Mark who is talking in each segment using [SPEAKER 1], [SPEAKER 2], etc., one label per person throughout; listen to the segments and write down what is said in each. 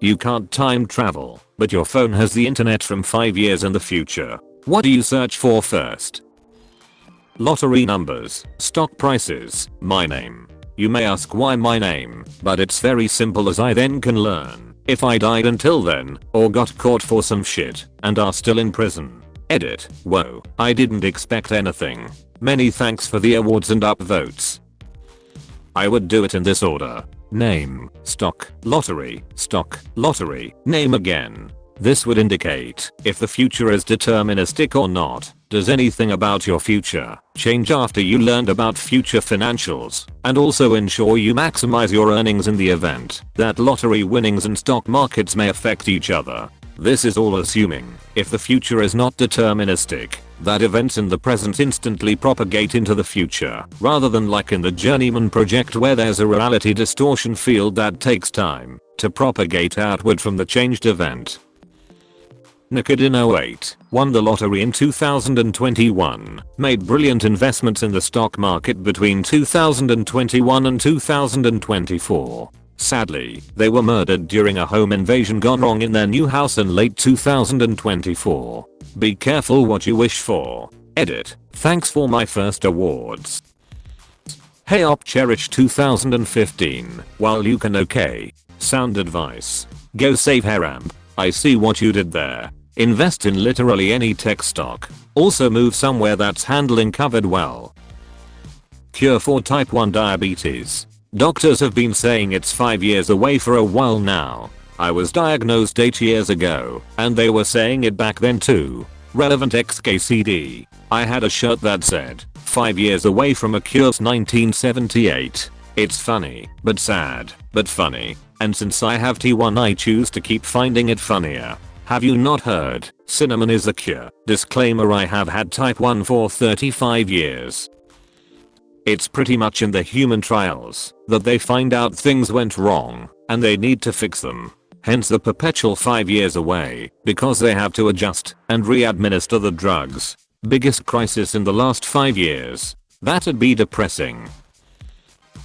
[SPEAKER 1] You can't time travel, but your phone has the internet from 5 years in the future. What do you search for first? Lottery numbers, stock prices, my name. You may ask why my name, but it's very simple as I then can learn if I died until then, or got caught for some shit, and are still in prison. Edit. Whoa, I didn't expect anything. Many thanks for the awards and upvotes. I would do it in this order. Name, stock, lottery, name again. This would indicate if the future is deterministic or not. Does anything about your future change after you learned about future financials, and also ensure you maximize your earnings in the event that lottery winnings and stock markets may affect each other. This is all assuming, if the future is not deterministic, that events in the present instantly propagate into the future, rather than like in the Journeyman project where there's a reality distortion field that takes time to propagate outward from the changed event. Naked in 08, won the lottery in 2021, made brilliant investments in the stock market between 2021 and 2024. Sadly, they were murdered during a home invasion gone wrong in their new house in late 2024. Be careful what you wish for. Edit. Thanks for my first awards. Hey op cherish 2015. While you can okay. Sound advice. Go save Harambe. I see what you did there. Invest in literally any tech stock. Also move somewhere that's handling COVID well. Cure for type 1 diabetes. Doctors have been saying it's 5 years away for a while now. I was diagnosed 8 years ago, and they were saying it back then too. Relevant XKCD. I had a shirt that said, 5 years away from a cure's 1978. It's funny, but sad, but funny. And since I have T1 I choose to keep finding it funnier. Have you not heard? Cinnamon is the cure. Disclaimer, I have had type 1 for 35 years. It's pretty much in the human trials that they find out things went wrong and they need to fix them. Hence the perpetual 5 years away, because they have to adjust and re-administer the drugs. Biggest crisis in the last 5 years. That'd be depressing.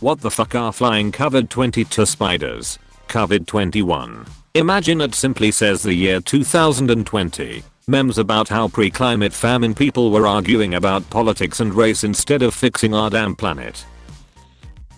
[SPEAKER 1] What the fuck are flying COVID-22 spiders? COVID-21. Imagine it simply says the year 2020. Memes about how pre-climate famine people were arguing about politics and race instead of fixing our damn planet.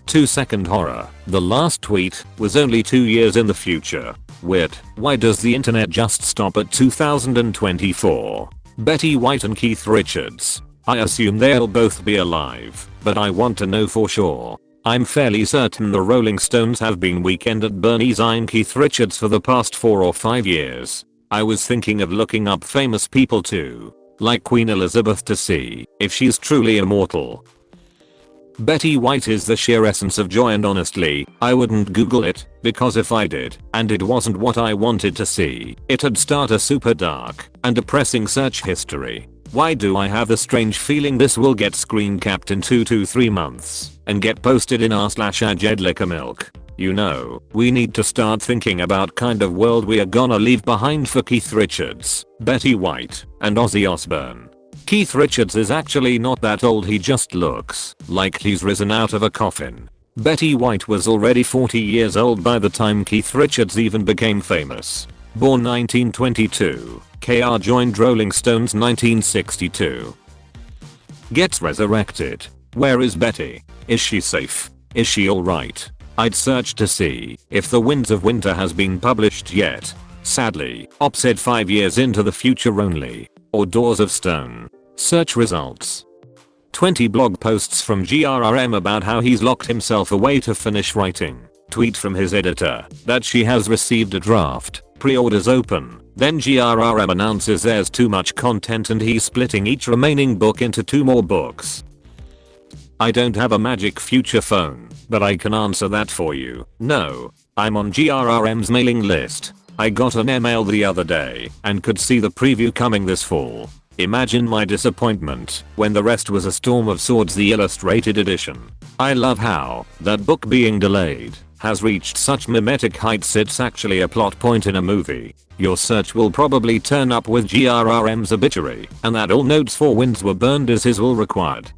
[SPEAKER 1] 2-second horror. The last tweet was only 2 years in the future. Weird. Why does the internet just stop at 2024? Betty White and Keith Richards. I assume they'll both be alive, but I want to know for sure. I'm fairly certain the Rolling Stones have been Weekend at Bernie's eyeing Keith Richards for the past 4 or 5 years. I was thinking of looking up famous people too, like Queen Elizabeth, to see if she's truly immortal. Betty White is the sheer essence of joy, and honestly, I wouldn't Google it, because if I did, and it wasn't what I wanted to see, it'd start a super dark and depressing search history. Why do I have a strange feeling this will get screen capped in 2 to 3 months and get posted in r/Jedlickermilk? You know, we need to start thinking about kind of world we are gonna leave behind for Keith Richards, Betty White, and Ozzy Osbourne. Keith Richards is actually not that old, he just looks like he's risen out of a coffin. Betty White was already 40 years old by the time Keith Richards even became famous. Born 1922, KR joined Rolling Stones 1962. Gets resurrected. Where is Betty? Is she safe? Is she alright? I'd search to see if The Winds of Winter has been published yet. Sadly, op said 5 years into the future only. Or Doors of Stone. Search results. 20 blog posts from GRRM about how he's locked himself away to finish writing. Tweet from his editor that she has received a draft. Pre-orders open. Then GRRM announces there's too much content and he's splitting each remaining book into 2 more books. I don't have a magic future phone, but I can answer that for you. No, I'm on GRRM's mailing list. I got an email the other day and could see the preview coming this fall. Imagine my disappointment when the rest was A Storm of Swords, the illustrated edition. I love how that book being delayed has reached such mimetic heights it's actually a plot point in a movie. Your search will probably turn up with GRRM's obituary and that all notes for wins were burned as his will required.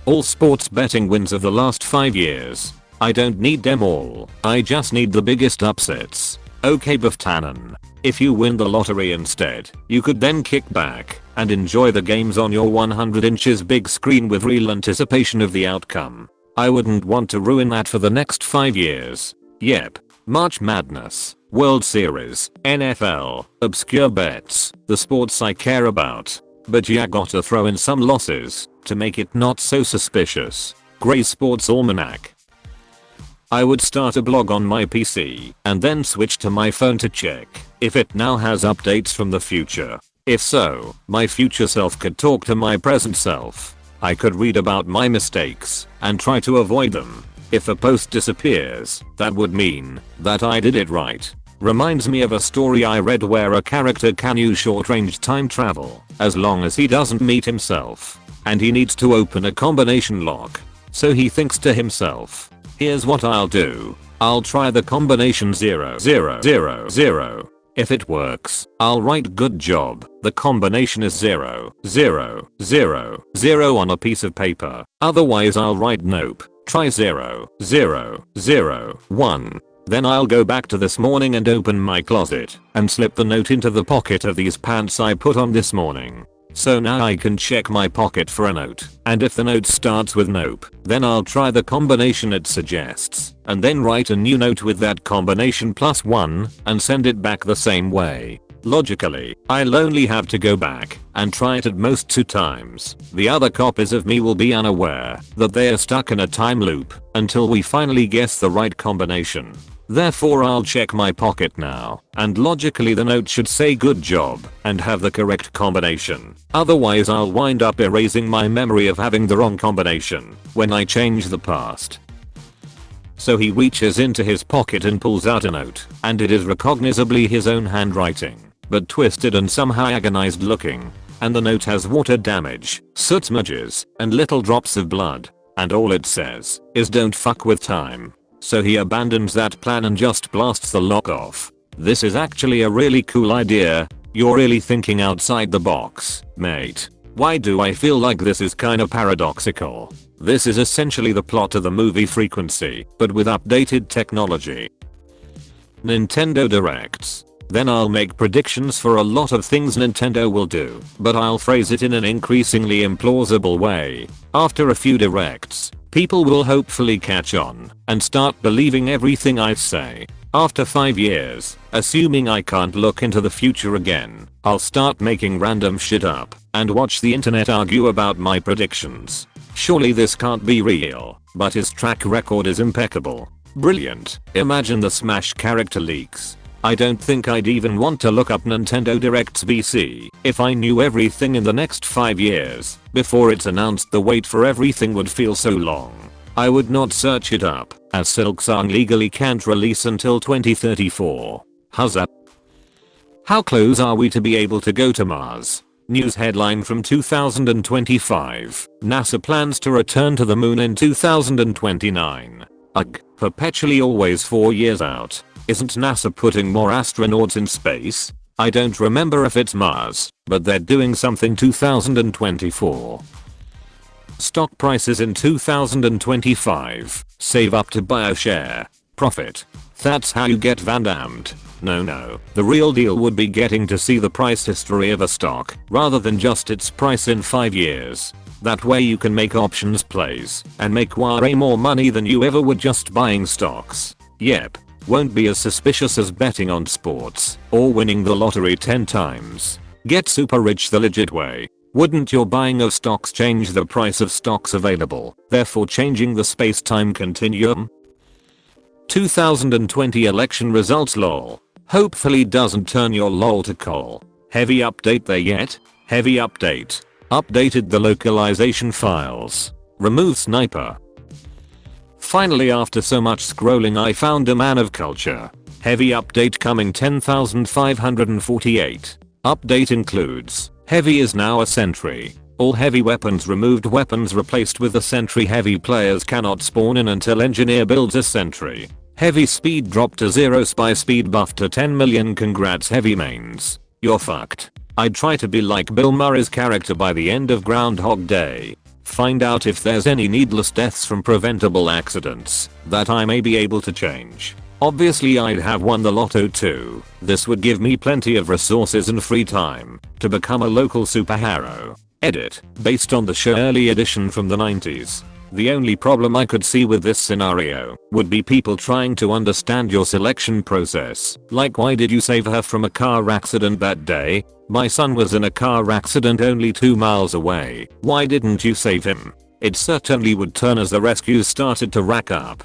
[SPEAKER 1] All sports betting wins of the last 5 years. I don't need them all, I just need the biggest upsets. Okay Baftanen. If you win the lottery instead, you could then kick back and enjoy the games on your 100 inches big screen with real anticipation of the outcome. I wouldn't want to ruin that for the next 5 years. Yep. March Madness, World Series, NFL, obscure bets, the sports I care about. But ya gotta throw in some losses to make it not so suspicious. Gray's Sports Almanac. I would start a blog on my PC and then switch to my phone to check if it now has updates from the future. If so, my future self could talk to my present self. I could read about my mistakes and try to avoid them. If a post disappears, that would mean that I did it right. Reminds me of a story I read where a character can use short-range time travel as long as he doesn't meet himself. And he needs to open a combination lock. So he thinks to himself, here's what I'll do. I'll try the combination 00000. If it works, I'll write good job. The combination is 00000 on a piece of paper. Otherwise I'll write nope. Try 0001. Then I'll go back to this morning and open my closet and slip the note into the pocket of these pants I put on this morning. So now I can check my pocket for a note, and if the note starts with nope, then I'll try the combination it suggests, and then write a new note with that combination plus 1 and send it back the same way. Logically, I'll only have to go back and try it at most 2 times. The other copies of me will be unaware that they are stuck in a time loop until we finally guess the right combination. Therefore I'll check my pocket now, and logically the note should say good job and have the correct combination. Otherwise I'll wind up erasing my memory of having the wrong combination when I change the past. So he reaches into his pocket and pulls out a note, and it is recognizably his own handwriting, but twisted and somehow agonized looking. And the note has water damage, soot smudges, and little drops of blood. And all it says is don't fuck with time. So he abandons that plan and just blasts the lock off. This is actually a really cool idea. You're really thinking outside the box, mate. Why do I feel like this is kinda paradoxical? This is essentially the plot of the movie Frequency, but with updated technology. Nintendo Directs. Then I'll make predictions for a lot of things Nintendo will do, but I'll phrase it in an increasingly implausible way. After a few Directs, people will hopefully catch on and start believing everything I say. After 5 years, assuming I can't look into the future again, I'll start making random shit up and watch the internet argue about my predictions. Surely this can't be real, but his track record is impeccable. Brilliant. Imagine the Smash character leaks. I don't think I'd even want to look up Nintendo Directs BC if I knew everything in the next 5 years before it's announced. The wait for everything would feel so long. I would not search it up, as Silksong legally can't release until 2034. Huzzah. How close are we to be able to go to Mars? News headline from 2025. NASA plans to return to the moon in 2029. Ugh, perpetually always 4 years out. Isn't NASA putting more astronauts in space? I don't remember if it's Mars, but they're doing something 2024. Stock prices in 2025. Save up to buy a share. Profit. That's how you get Van Damned. No. The real deal would be getting to see the price history of a stock rather than just its price in 5 years. That way you can make options plays and make way more money than you ever would just buying stocks. Yep. Won't be as suspicious as betting on sports or winning the lottery 10 times. Get super rich the legit way. Wouldn't your buying of stocks change the price of stocks available, therefore changing the space-time continuum? 2020 election results lol. Hopefully doesn't turn your lol to col. Heavy update there yet? Heavy update. Updated the localization files. Remove sniper. Finally, after so much scrolling, I found a man of culture. Heavy update coming 10,548. Update includes heavy is now a sentry. All heavy weapons removed, weapons replaced with a sentry. Heavy players cannot spawn in until engineer builds a sentry. Heavy speed dropped to 0, spy speed buffed to 10 million. Congrats heavy mains. You're fucked. I'd try to be like Bill Murray's character by the end of Groundhog Day. Find out if there's any needless deaths from preventable accidents that I may be able to change. Obviously I'd have won the lotto too. This would give me plenty of resources and free time to become a local superhero. Edit. Based on the show early edition from the 90s. The only problem I could see with this scenario would be people trying to understand your selection process. Like, why did you save her from a car accident that day? My son was in a car accident only 2 miles away. Why didn't you save him? It certainly would turn as the rescues started to rack up.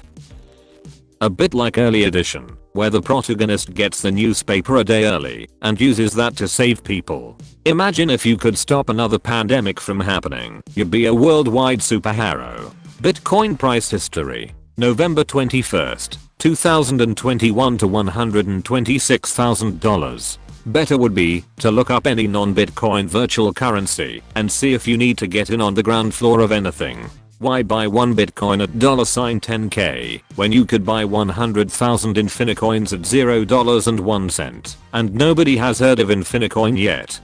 [SPEAKER 1] A bit like early edition, where the protagonist gets the newspaper a day early and uses that to save people. Imagine if you could stop another pandemic from happening. You'd be a worldwide superhero. Bitcoin price history. November 21st, 2021 to $126,000. Better would be to look up any non-Bitcoin virtual currency and see if you need to get in on the ground floor of anything. Why buy 1 Bitcoin at $10k when you could buy 100,000 Infinicoins at $0.01 and nobody has heard of Infinicoin yet?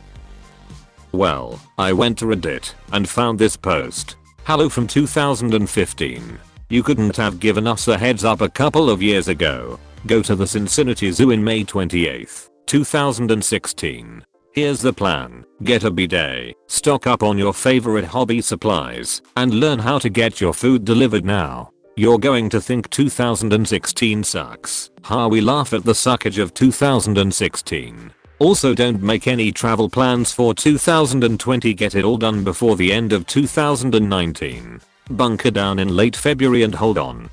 [SPEAKER 1] Well, I went to Reddit and found this post. Hello from 2015. You couldn't have given us a heads up a couple of years ago. Go to the Cincinnati Zoo in May 28th, 2016. Here's the plan. Get a bidet, stock up on your favorite hobby supplies, and learn how to get your food delivered now. You're going to think 2016 sucks. Ha, we laugh at the suckage of 2016. Also, don't make any travel plans for 2020. Get it all done before the end of 2019. Bunker down in late February and hold on.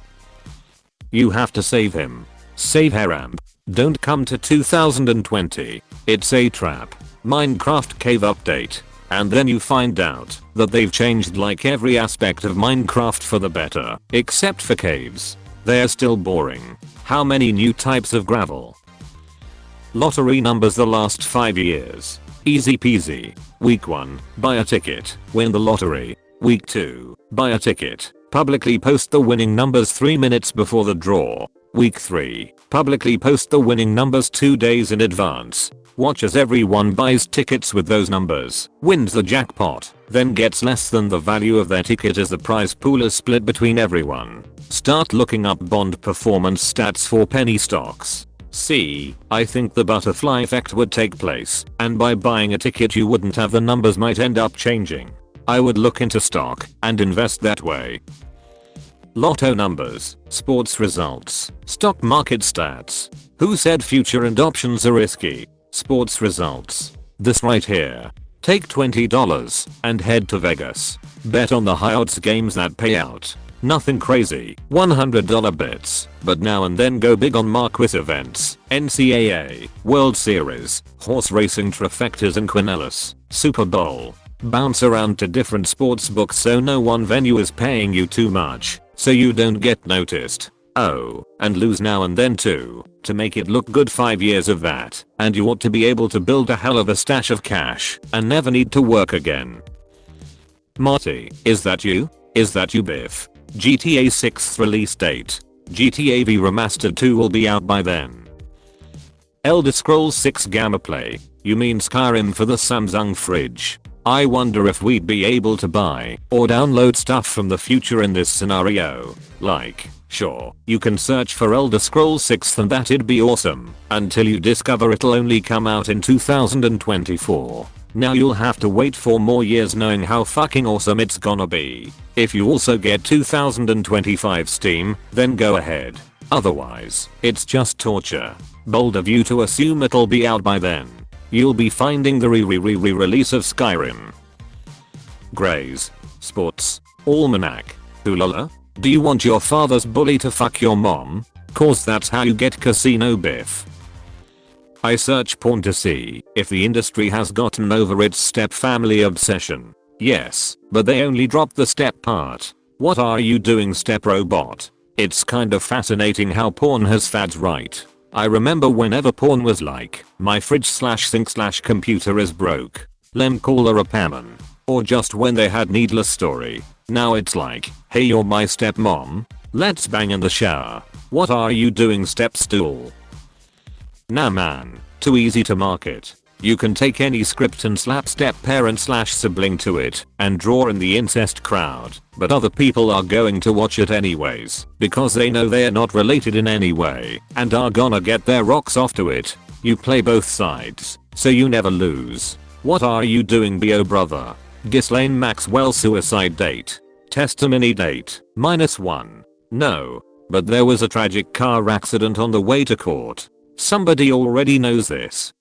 [SPEAKER 1] You have to save him. Save Harambe. Don't come to 2020. It's a trap. Minecraft cave update. And then you find out that they've changed like every aspect of Minecraft for the better, except for caves. They're still boring. How many new types of gravel? Lottery numbers the last 5 years. Easy peasy. Week 1, buy a ticket, win the lottery. Week 2, buy a ticket, publicly post the winning numbers 3 minutes before the draw. Week 3, publicly post the winning numbers 2 days in advance. Watch as everyone buys tickets with those numbers, wins the jackpot, then gets less than the value of their ticket as the prize pool is split between everyone. Start looking up bond performance stats for penny stocks. See, I think the butterfly effect would take place, and by buying a ticket you wouldn't have the numbers might end up changing. I would look into stock and invest that way. Lotto numbers, sports results, stock market stats. Who said future and options are risky? Sports results. This right here. Take $20 and head to Vegas. Bet on the high odds games that pay out. Nothing crazy, $100 bets, but now and then go big on Marquis events, NCAA, World Series, horse racing trifectas and Quinellas, Super Bowl. Bounce around to different sports books so no one venue is paying you too much, so you don't get noticed. Oh, and lose now and then too, to make it look good. 5 years of that, and you ought to be able to build a hell of a stash of cash and never need to work again. Marty, is that you? Is that you, Biff? GTA 6th release date. GTA V Remastered 2 will be out by then. Elder Scrolls 6 Gamma Play. You mean Skyrim for the Samsung fridge? I wonder if we'd be able to buy or download stuff from the future in this scenario. Like, sure, you can search for Elder Scrolls 6 and that'd be awesome, until you discover it'll only come out in 2024. Now you'll have to wait 4 more years knowing how fucking awesome it's gonna be. If you also get 2025 Steam, then go ahead. Otherwise, it's just torture. Bold of you to assume it'll be out by then. You'll be finding the re-release of Skyrim. Grays. Sports. Almanac. Hulala? Do you want your father's bully to fuck your mom? Cause that's how you get casino Biff. I search porn to see if the industry has gotten over its step-family obsession. Yes, but they only dropped the step part. What are you doing, step robot? It's kind of fascinating how porn has fads, right? I remember whenever porn was like, my fridge/sink/computer is broke. Lem call her a pammon. Or just when they had needless story. Now it's like, hey, you're my stepmom? Let's bang in the shower. What are you doing, step stool? Nah man, too easy to market. You can take any script and slap step parent / sibling to it and draw in the incest crowd, but other people are going to watch it anyways because they know they're not related in any way and are gonna get their rocks off to it. You play both sides, so you never lose. What are you doing, BO brother? Ghislaine Maxwell suicide date. Testimony date -1. No. But there was a tragic car accident on the way to court. Somebody already knows this.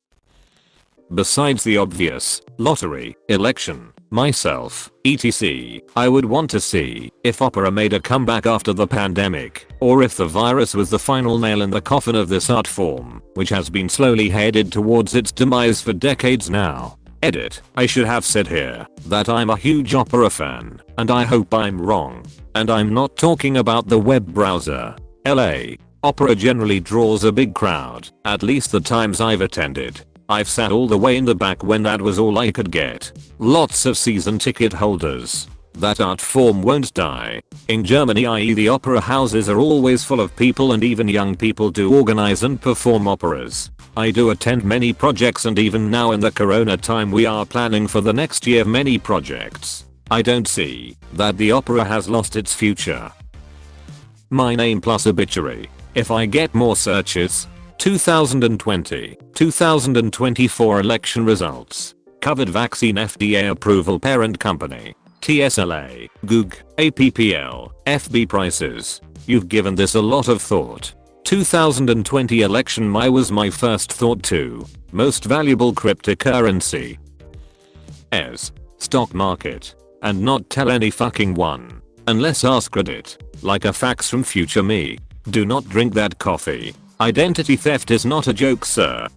[SPEAKER 1] Besides the obvious, lottery, election, myself, etc., I would want to see if opera made a comeback after the pandemic, or if the virus was the final nail in the coffin of this art form, which has been slowly headed towards its demise for decades now. Edit. I should have said here that I'm a huge opera fan, and I hope I'm wrong. And I'm not talking about the web browser. LA. Opera generally draws a big crowd, at least the times I've attended. I've sat all the way in the back when that was all I could get. Lots of season ticket holders. That art form won't die. In Germany, i.e. the opera houses are always full of people, and even young people do organize and perform operas. I do attend many projects, and even now in the corona time we are planning for the next year many projects. I don't see that the opera has lost its future. My name plus obituary. If I get more searches. 2020, 2024 election results. Covered vaccine FDA approval parent company. TSLA, Goog, APPL, FB prices. You've given this a lot of thought. 2020 election was my first thought too. Most valuable cryptocurrency. S. Stock market. And not tell any fucking one. Unless AskReddit. Like a fax from future me. Do not drink that coffee. Identity theft is not a joke, sir.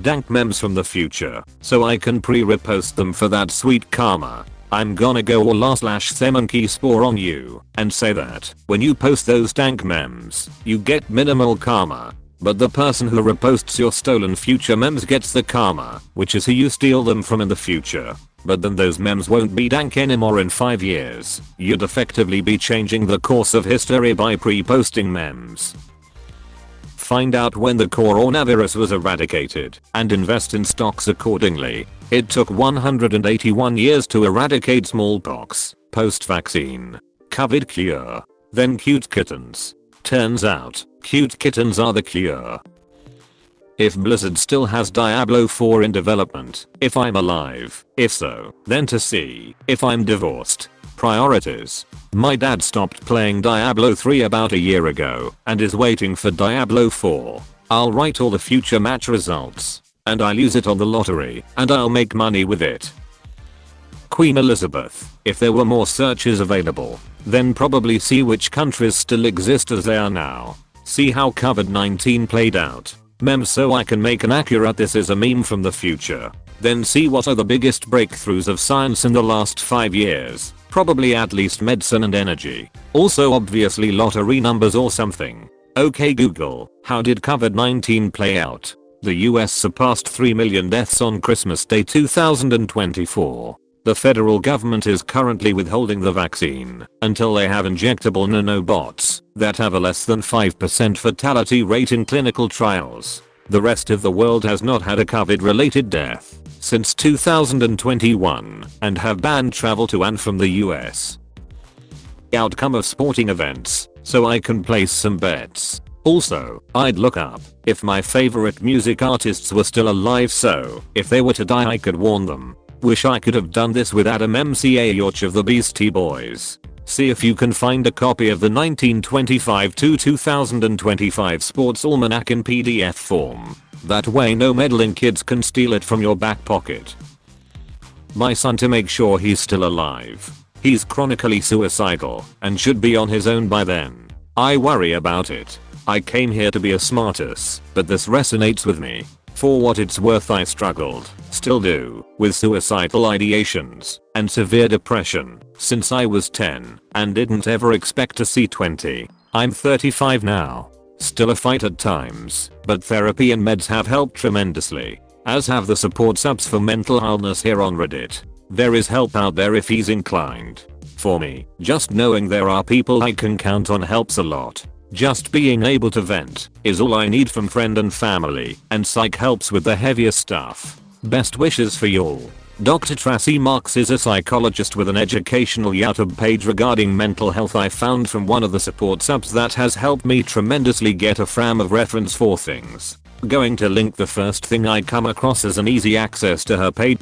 [SPEAKER 1] Dank memes from the future, so I can pre-repost them for that sweet karma. I'm gonna go all /semonkey spore on you and say that when you post those dank memes, you get minimal karma. But the person who reposts your stolen future memes gets the karma, which is who you steal them from in the future. But then those memes won't be dank anymore in 5 years. You'd effectively be changing the course of history by pre-posting memes. Find out when the coronavirus was eradicated and invest in stocks accordingly. It took 181 years to eradicate smallpox, post-vaccine, COVID cure, then cute kittens. Turns out, cute kittens are the cure. If Blizzard still has Diablo 4 in development, if I'm alive, if so, then to see if I'm divorced. Priorities. My dad stopped playing Diablo 3 about a year ago and is waiting for Diablo 4. I'll write all the future match results, and I'll use it on the lottery, and I'll make money with it. Queen Elizabeth. If there were more searches available, then probably see which countries still exist as they are now. See how COVID-19 played out. Memes so I can make an accurate "this is a meme" from the future. Then see what are the biggest breakthroughs of science in the last 5 years. Probably at least medicine and energy. Also obviously lottery numbers or something. Okay Google, how did COVID-19 play out? The US surpassed 3 million deaths on Christmas Day 2024. The federal government is currently withholding the vaccine until they have injectable nanobots that have a less than 5% fatality rate in clinical trials. The rest of the world has not had a COVID-related death since 2021 and have banned travel to and from the US. Outcome of sporting events, so I can place some bets. Also, I'd look up if my favorite music artists were still alive, so if they were to die I could warn them. Wish I could have done this with Adam McAyoch of the Beastie Boys. See if you can find a copy of the 1925 to 2025 Sports Almanac in PDF form. That way no meddling kids can steal it from your back pocket. My son to make sure he's still alive. He's chronically suicidal and should be on his own by then. I worry about it. I came here to be a smartass, but this resonates with me. For what it's worth, I struggled, still do, with suicidal ideations and severe depression since I was 10 and didn't ever expect to see 20. I'm 35 now. Still a fight at times, but therapy and meds have helped tremendously, as have the support subs for mental illness here on Reddit. There is help out there if he's inclined. For me, just knowing there are people I can count on helps a lot. Just being able to vent is all I need from friend and family, and psych helps with the heavier stuff. Best wishes for y'all. Dr. Tracy Marks is a psychologist with an educational YouTube page regarding mental health I found from one of the support subs that has helped me tremendously get a frame of reference for things. Going to link the first thing I come across as an easy access to her page.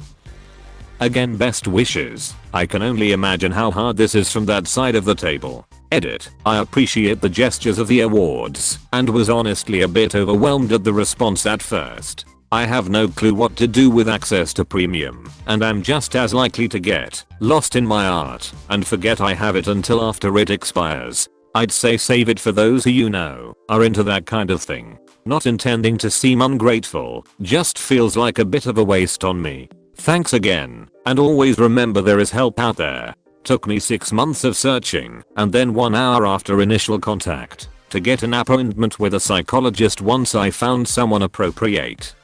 [SPEAKER 1] Again, best wishes. I can only imagine how hard this is from that side of the table. Edit. I appreciate the gestures of the awards and was honestly a bit overwhelmed at the response at first. I have no clue what to do with access to premium, and I'm just as likely to get lost in my art and forget I have it until after it expires. I'd say save it for those who you know are into that kind of thing. Not intending to seem ungrateful, just feels like a bit of a waste on me. Thanks again, and always remember there is help out there. Took me 6 months of searching and then 1 hour after initial contact to get an appointment with a psychologist once I found someone appropriate.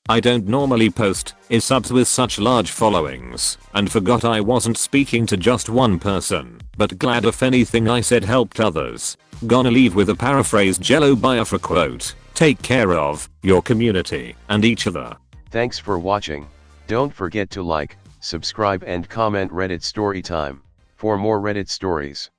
[SPEAKER 1] I don't normally post subs with such large followings and forgot I wasn't speaking to just one person, but glad if anything I said helped others. Gonna leave with a paraphrased Jello Biafra quote. Take care of your community and each other.
[SPEAKER 2] Thanks for watching. Don't forget to like, subscribe and comment Reddit Story Time for more Reddit stories.